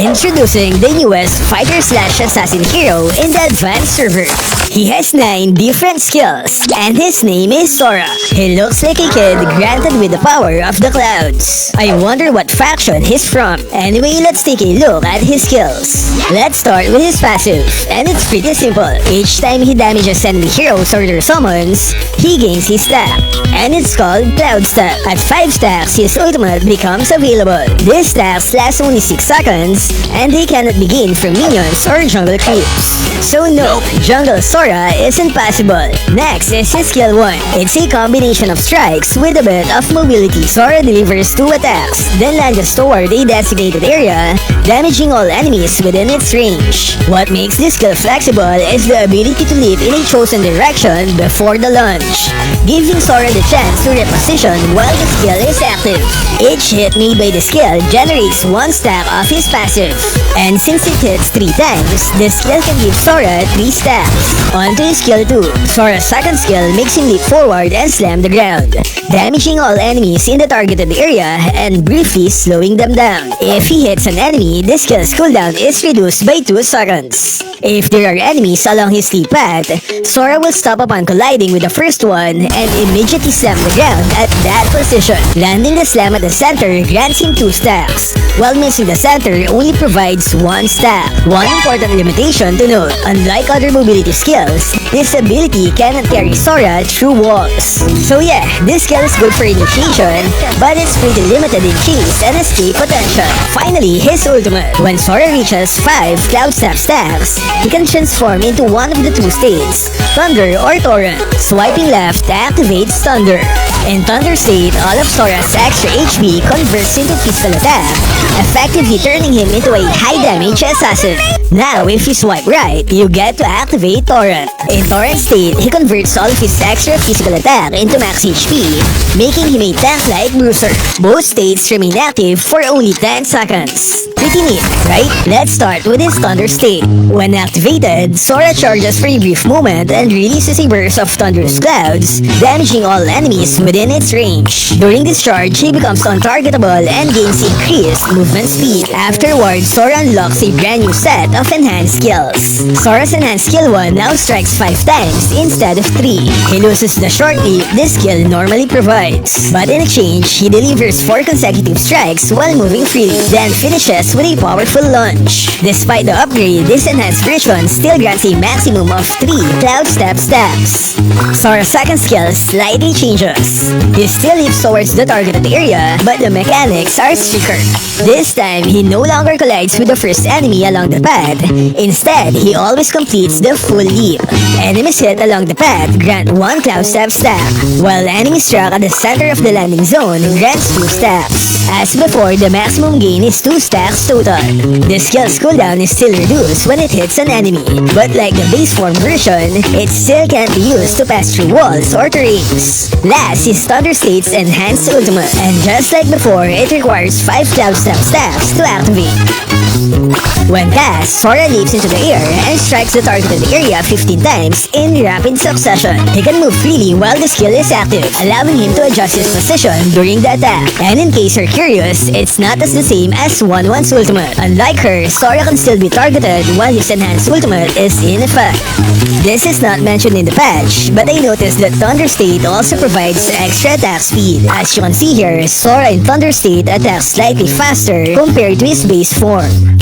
Introducing the newest fighter/assassin hero in the advanced server. He has 9 different skills, and his name is Sora. He looks like a kid granted with the power of the clouds. I wonder what faction he's from. Anyway, let's take a look at his skills. Let's start with his passive, and it's pretty simple. Each time he damages enemy heroes or their summons, he gains his stack, and it's called Cloud Stack. At 5 stacks, his ultimate becomes available. These stacks last only 6 seconds, and they cannot be gained from minions or jungle creeps. So no, Jungle Sora isn't possible. Next is his skill 1. It's a combination of strikes with a bit of mobility. Sora delivers 2 attacks, then lunges toward a designated area, damaging all enemies within its range. What makes this skill flexible is the ability to leap in a chosen direction before the lunge, giving Sora the chance to reposition while the skill is active. Each hit made by the skill generates 1 stack of his passive, and since it hits 3 times, the skill can give Sora 3 stacks. On to his skill 2. Sora's second skill makes him leap forward and slam the ground, damaging all enemies in the targeted area and briefly slowing them down. If he hits an enemy, the skill's cooldown is reduced by 2 seconds. If there are enemies along his leap path, Sora will stop upon colliding with the first one and immediately slam the ground at that position. Landing the slam at the center grants him 2 stacks, while missing the center only provides 1 stack. One important limitation to note: unlike other mobility skills, this ability cannot carry Sora through walls. So yeah, this skill is good for initiation, but it's pretty limited in chase and escape potential. Finally, his ultimate. When Sora reaches 5 Cloud stacks, he can transform into one of the 2 states, Thunder or Torrent. Swiping left activates Thunder. In Thunder state, all of Sora's extra HP converts into physical attack, effectively turning him into a high damage assassin. Now, if you swipe right, you get to activate Torrent. In Torrent state, he converts all of his extra physical attack into max HP, making him a tank-like bruiser. Both states remain active for only 10 seconds. Pretty neat, right? Let's start with his Thunder state. When activated, Sora charges for a brief moment and releases a burst of thunderous clouds, damaging all enemies within its range. During this charge, he becomes untargetable and gains increased movement speed. Afterwards, Sora unlocks a brand new set of enhanced skills. Sora's enhanced skill 1 now strikes 5 times instead of 3. He loses the short leap this skill normally provides, but in exchange, he delivers 4 consecutive strikes while moving freely, then finishes with a powerful lunge. Despite the upgrade, this enhanced version still grants a maximum of 3 Cloud stacks. Sora's second skill slightly changes. He still leaps towards the targeted area, but the mechanics are stricter. This time, he no longer collides with the first enemy along the path. Instead, he always completes the full leap. Enemies hit along the path grant 1 Cloud stack, while enemies struck at the center of the landing zone grants 2 stacks. As before, the maximum gain is 2 stacks total. The skill's cooldown is still reduced when it hits an enemy, but like the base form version, it still can't be used to pass through walls or terrains. Last is Thunder State's enhanced ultimate, and just like before, it requires 5 Cloud stacks to activate. When cast, Sora leaps into the air and strikes the targeted area 15 times in rapid succession. He can move freely while the skill is active, allowing him to adjust his position during the attack. And in case you're curious, it's not as the same as 1-1's ultimate. Unlike her, Sora can still be targeted while his enhanced ultimate is in effect. This is not mentioned in the patch, but I noticed that Thunder State also provides extra attack speed. As you can see here, Sora in Thunder State attacks slightly faster compared to his base form.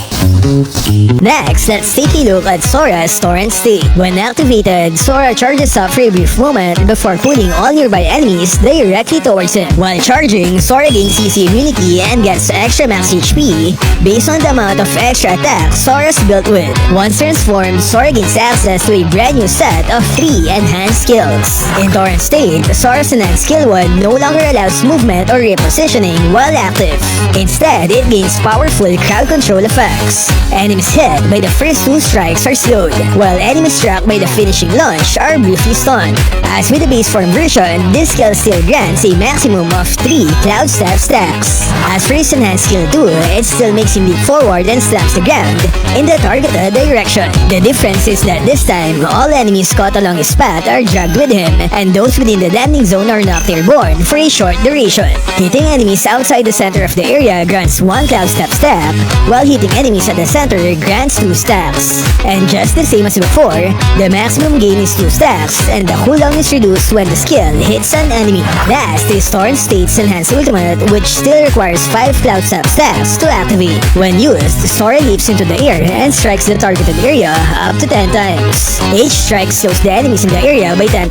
Next, let's take a look at Sora's Torrent state. When activated, Sora charges up for a brief moment before pulling all nearby enemies directly towards him. While charging, Sora gains CC immunity and gets extra max HP based on the amount of extra attack Sora's built with. Once transformed, Sora gains access to a brand new set of 3 enhanced skills. In Torrent state, Sora's enhanced skill 1 no longer allows movement or repositioning while active. Instead, it gains powerful crowd control effects. Enemies hit by the first 2 strikes are slowed, while enemies struck by the finishing launch are briefly stunned. As with the base form version, this skill still grants a maximum of 3 Cloud Step stacks. As for his enhanced skill 2, it still makes him leap forward and slaps the ground in the targeted direction. The difference is that this time, all enemies caught along his path are dragged with him, and those within the landing zone are knocked airborne for a short duration. Hitting enemies outside the center of the area grants 1 Cloud Step stack, while hitting enemies at the center grants 2 stacks. And just the same as before, the maximum gain is 2 stacks, and the cooldown is reduced when the skill hits an enemy. Last is Torrent State's enhanced ultimate, which still requires 5 Cloud Step stacks to activate. When used, Sora leaps into the air and strikes the targeted area up to 10 times. Each strike slows the enemies in the area by 10%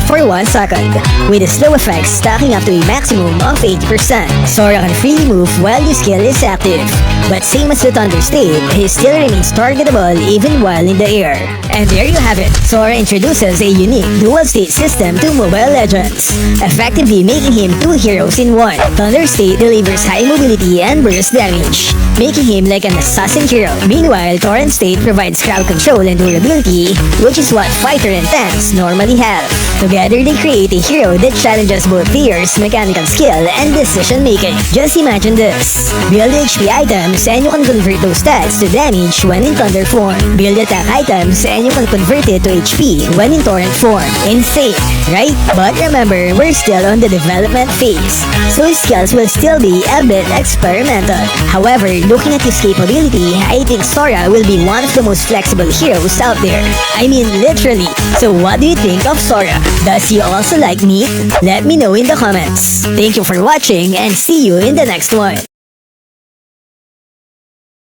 for 1 second, with the slow effect stacking up to a maximum of 80%. Sora can freely move while the skill is active, but same as the Thunder State, he still remains targetable even while in the air. And there you have it, Sora introduces a unique dual state system to Mobile Legends, effectively making him 2 heroes in 1. Thunder State delivers high mobility and burst damage, making him like an assassin hero. Meanwhile, Torrent State provides crowd control and durability, which is what fighter and tanks normally have. Together, they create a hero that challenges both players' mechanical skill and decision making. Just imagine this. Build HP items and you can convert those stats to damage when in Thunder form. Build attack items and you can convert it to HP when in Torrent form. Insane, right? But remember, we're still on the development phase, so his skills will still be a bit experimental. However, looking at his capability, I think Sora will be one of the most flexible heroes out there. I mean, literally. So what do you think of Sora? Does he also like meat? Let me know in the comments. Thank you for watching and see you in the next one.